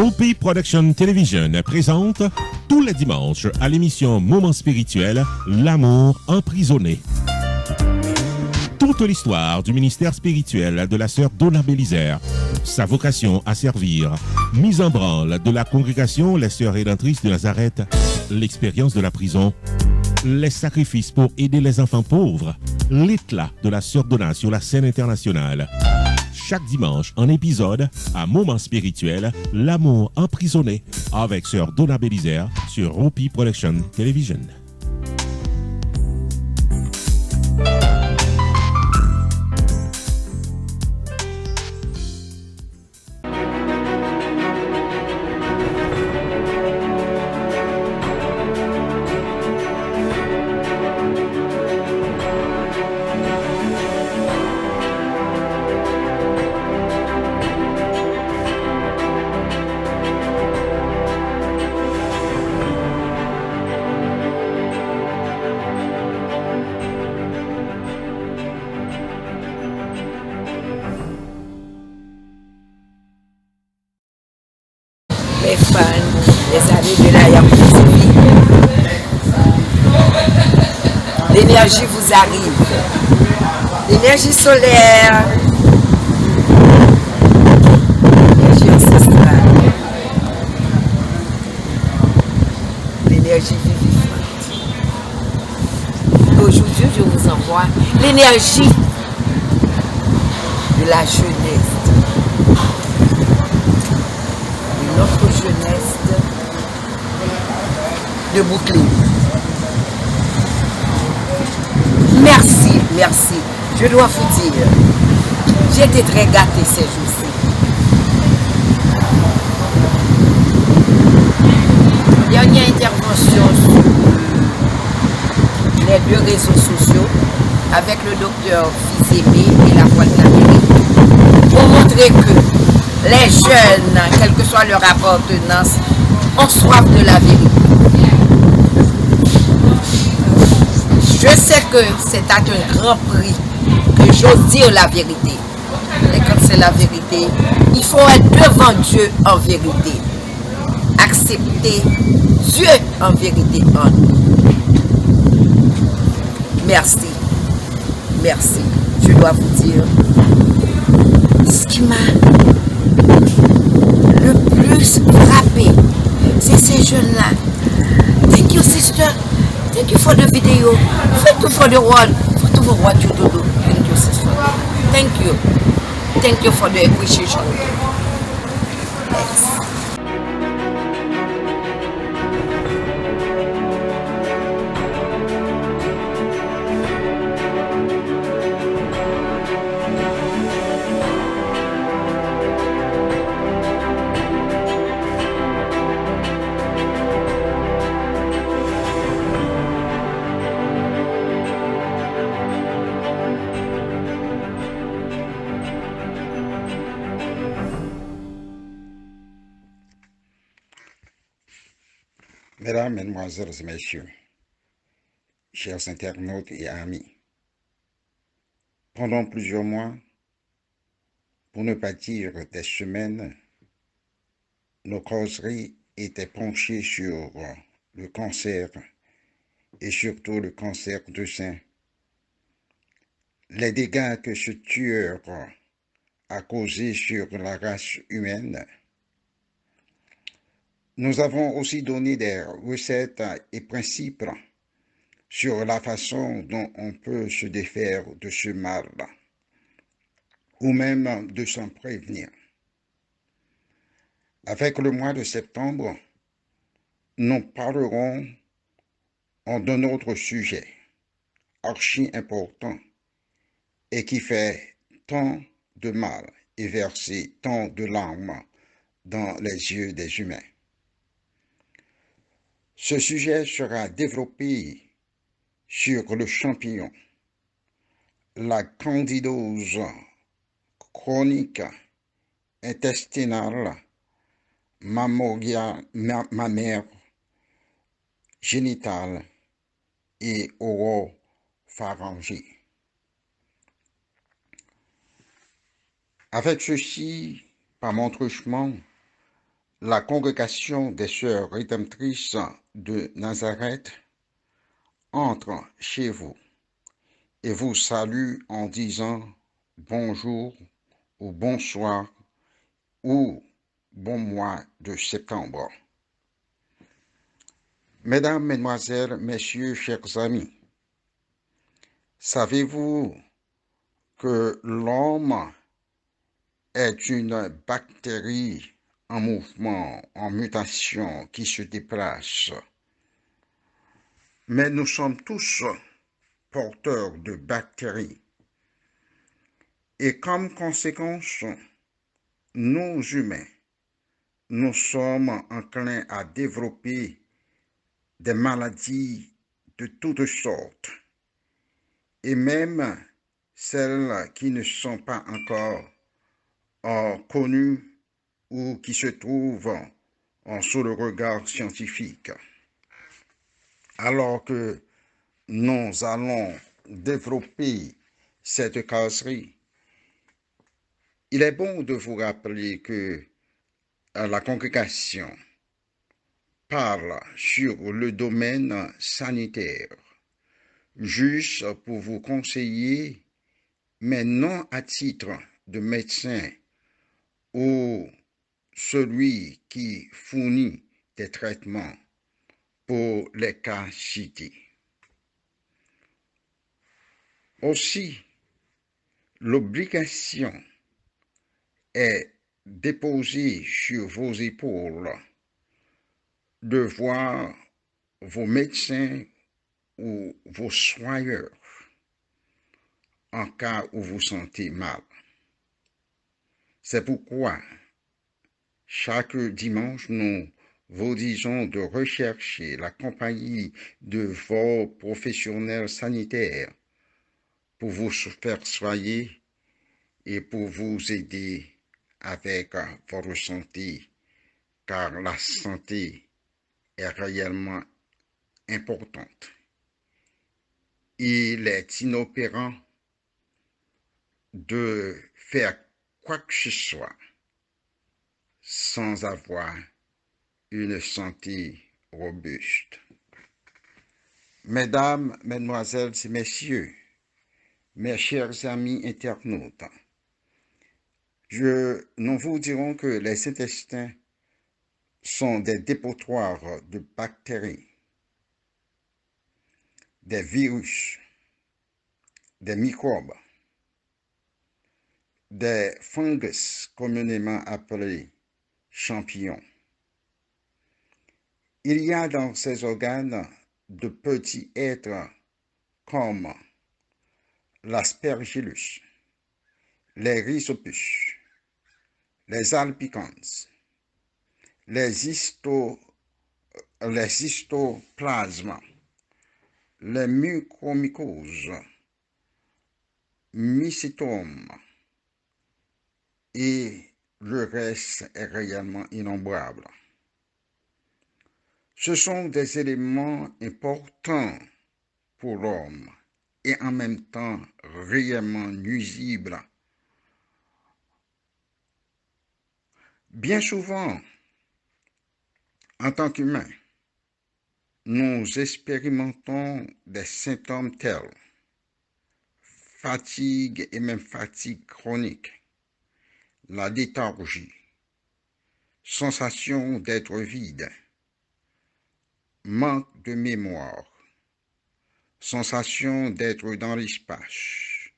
Hopi Production Television présente tous les dimanches à l'émission Moment spirituel, L'amour emprisonné. Toute l'histoire du ministère spirituel de la sœur Donna Bélisaire, sa vocation à servir, mise en branle de la congrégation Les Sœurs Rédemptrices de Nazareth, l'expérience de la prison, les sacrifices pour aider les enfants pauvres, l'éclat de la sœur Donna sur la scène internationale. Chaque dimanche, un épisode à Moment spirituel, L'amour emprisonné, avec sœur Donna Bélisaire sur Hopi Production Television. Mes fans, les amis de la Yakou TV. L'énergie vous arrive. L'énergie solaire. L'énergie ancestrale. L'énergie vivifiante. Aujourd'hui, je vous envoie l'énergie de la jeunesse. Notre jeunesse de Brooklyn. Merci, merci. Je dois vous dire, j'ai été très gâtée ces jours-ci. Dernière intervention sur les deux réseaux sociaux avec le docteur Fils-Aimé et la Voix de l'Amérique pour montrer que les jeunes, quelle que soit leur appartenance, ont soif de la vérité. Je sais que c'est à un grand prix que j'ose dire la vérité. Et quand c'est la vérité, il faut être devant Dieu en vérité. Accepter Dieu en vérité en nous. Merci. Merci. Je dois vous dire ce qui m'a le plus frappé, c'est ces jeunes-là. Thank you, sister. Thank you for the video. Thank you for the word. Thank you for what you do. Thank you, sister. Thank you. Thank you for the appreciation. Yes. Mesdames, Mesdemoiselles et Messieurs, chers internautes et amis, pendant plusieurs mois, pour ne pas dire des semaines, nos causeries étaient penchées sur le cancer et surtout le cancer du sein. Les dégâts que ce tueur a causés sur la race humaine. Nous avons aussi donné des recettes et principes sur la façon dont on peut se défaire de ce mal, ou même de s'en prévenir. Avec le mois de septembre, nous parlerons d'un autre sujet, archi important, et qui fait tant de mal et verser tant de larmes dans les yeux des humains. Ce sujet sera développé sur le champignon, la candidose chronique intestinale, mammaire, génitale et oropharyngée. Avec ceci, par mon truchement, La congrégation des Sœurs rédemptrices de Nazareth entre chez vous et vous salue en disant bonjour ou bonsoir ou bon mois de septembre. Mesdames, Mesdemoiselles, Messieurs, chers amis, savez-vous que l'homme est une bactérie en mouvement, en mutation, qui se déplace? Mais nous sommes tous porteurs de bactéries. Et comme conséquence, nous humains, nous sommes enclins à développer des maladies de toutes sortes, et même celles qui ne sont pas encore connues ou qui se trouvent sous le regard scientifique. Alors que nous allons développer cette causerie, il est bon de vous rappeler que la congrégation parle sur le domaine sanitaire, juste pour vous conseiller, mais non à titre de médecin ou celui qui fournit des traitements pour les cas cités. Aussi, l'obligation est déposée sur vos épaules de voir vos médecins ou vos soigneurs en cas où vous sentez mal. C'est pourquoi chaque dimanche, nous vous disons de rechercher la compagnie de vos professionnels sanitaires pour vous faire soigner et pour vous aider avec votre santé, car la santé est réellement importante. Il est inopérant de faire quoi que ce soit sans avoir une santé robuste. Mesdames, Mesdemoiselles et Messieurs, mes chers amis internautes, nous vous dirons que les intestins sont des dépotoirs de bactéries, des virus, des microbes, des fungus communément appelés champignons. Il y a dans ces organes de petits êtres comme l'aspergillus, les rhizopus, les albicans, les histoplasmes, les mucormycoses, mycétomes, et le reste est réellement innombrable. Ce sont des éléments importants pour l'homme et en même temps réellement nuisibles. Bien souvent, en tant qu'humains, nous expérimentons des symptômes tels fatigue et même fatigue chronique, la léthargie, sensation d'être vide, manque de mémoire, sensation d'être dans l'espace,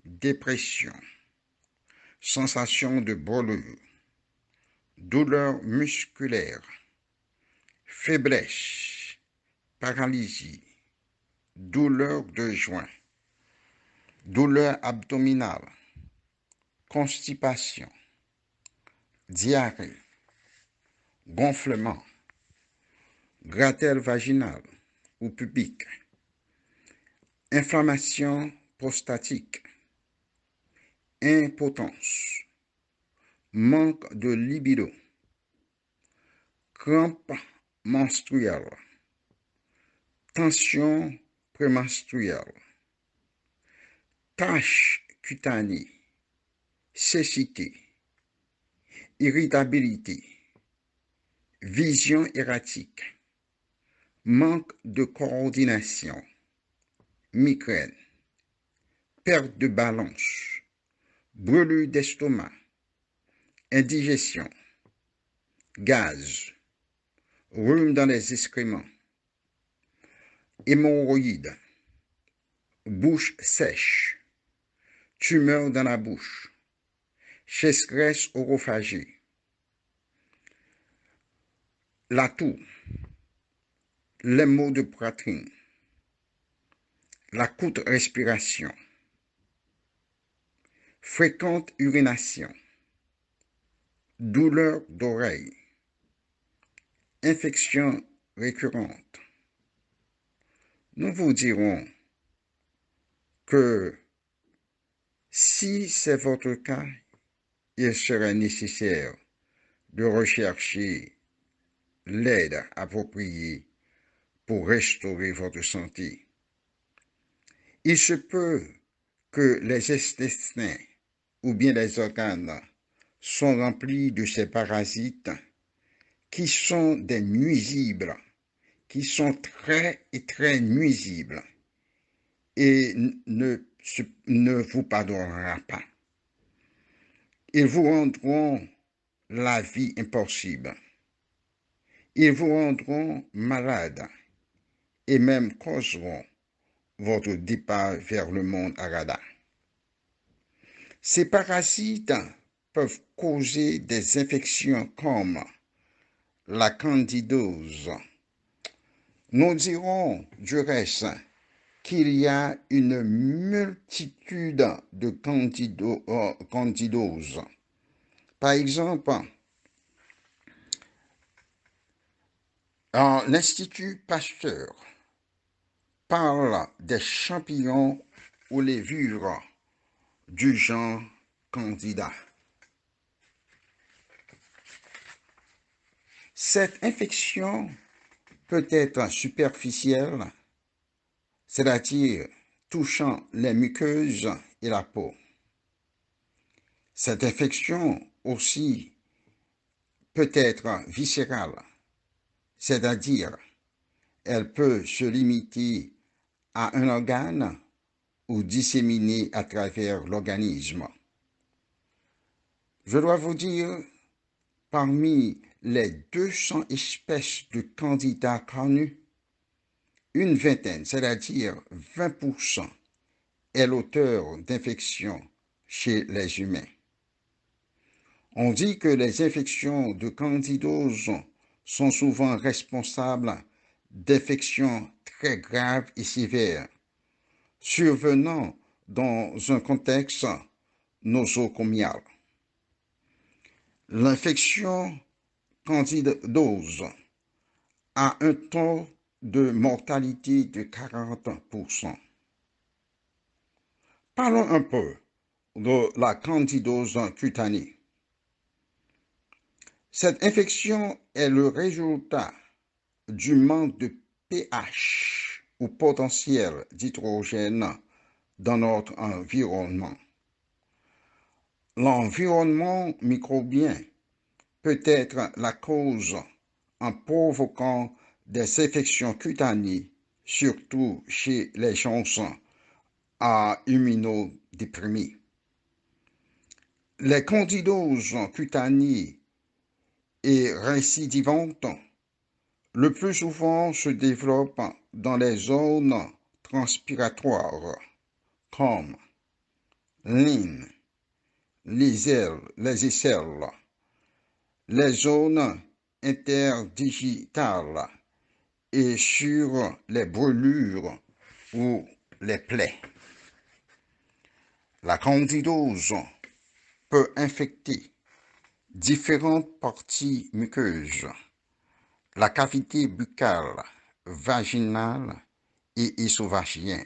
dépression, sensation de brûlure, douleur musculaire, faiblesse, paralysie, douleur de joints, douleur abdominale, constipation, diarrhée, gonflement, gratelle vaginale ou pubique, inflammation prostatique, impotence, manque de libido, crampes menstruelles, tension prémenstruelle, taches cutanées, cécité, irritabilité, vision erratique, manque de coordination, migraine, perte de balance, brûlure d'estomac, indigestion, gaz, rhume dans les excréments, hémorroïdes, bouche sèche, tumeur dans la bouche, sécheresse orophagie, la toux, les maux de poitrine, la courte respiration, fréquente urination, douleur d'oreille, infection récurrente. Nous vous dirons que si c'est votre cas, il serait nécessaire de rechercher l'aide appropriée pour restaurer votre santé. Il se peut que les intestins ou bien les organes sont remplis de ces parasites qui sont des nuisibles, qui sont très nuisibles et ne vous pardonnera pas. Ils vous rendront la vie impossible. Ils vous rendront malade et même causeront votre départ vers le monde Arada. Ces parasites peuvent causer des infections comme la candidose. Nous dirons du reste qu'il y a une multitude de candidoses. Par exemple, l'Institut Pasteur parle des champignons ou les levures du genre Candida. Cette infection peut être superficielle, c'est-à-dire touchant les muqueuses et la peau. Cette infection aussi peut être viscérale, c'est-à-dire elle peut se limiter à un organe ou disséminer à travers l'organisme. Je dois vous dire, parmi les 200 espèces de candidats connus, une vingtaine, c'est-à-dire 20%, est l'auteur d'infections chez les humains. On dit que les infections de candidose sont souvent responsables d'infections très graves et sévères, survenant dans un contexte nosocomial. L'infection candidose a un taux de mortalité de 40%. Parlons un peu de la candidose cutanée. Cette infection est le résultat du manque de pH ou potentiel d'hydrogène dans notre environnement. L'environnement microbien peut être la cause en provoquant des infections cutanées, surtout chez les gens immunodéprimés. Les candidoses cutanées et récidivantes le plus souvent se développent dans les zones transpiratoires comme l'ine, les aisselles, les zones interdigitales et sur les brûlures ou les plaies. La candidose peut infecter différentes parties muqueuses, la cavité buccale, vaginale et œsophagienne.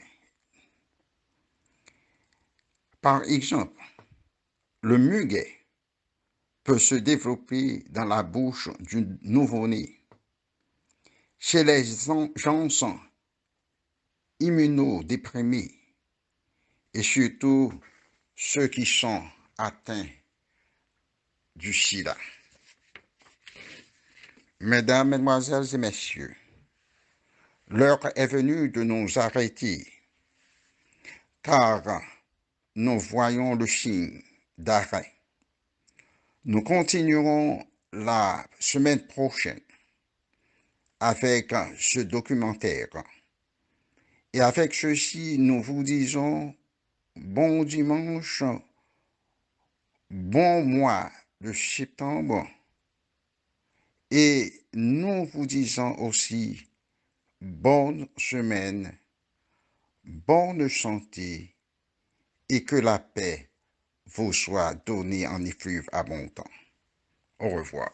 Par exemple, le muguet peut se développer dans la bouche du nouveau-né. Chez les gens immunodéprimés et surtout ceux qui sont atteints du sida. Mesdames, Mesdemoiselles et Messieurs, l'heure est venue de nous arrêter, car nous voyons le signe d'arrêt. Nous continuerons la semaine prochaine avec ce documentaire. Et avec ceci, nous vous disons bon dimanche, bon mois de septembre. Et nous vous disons aussi bonne semaine, bonne santé et que la paix vous soit donnée en effluve abondant. Au revoir.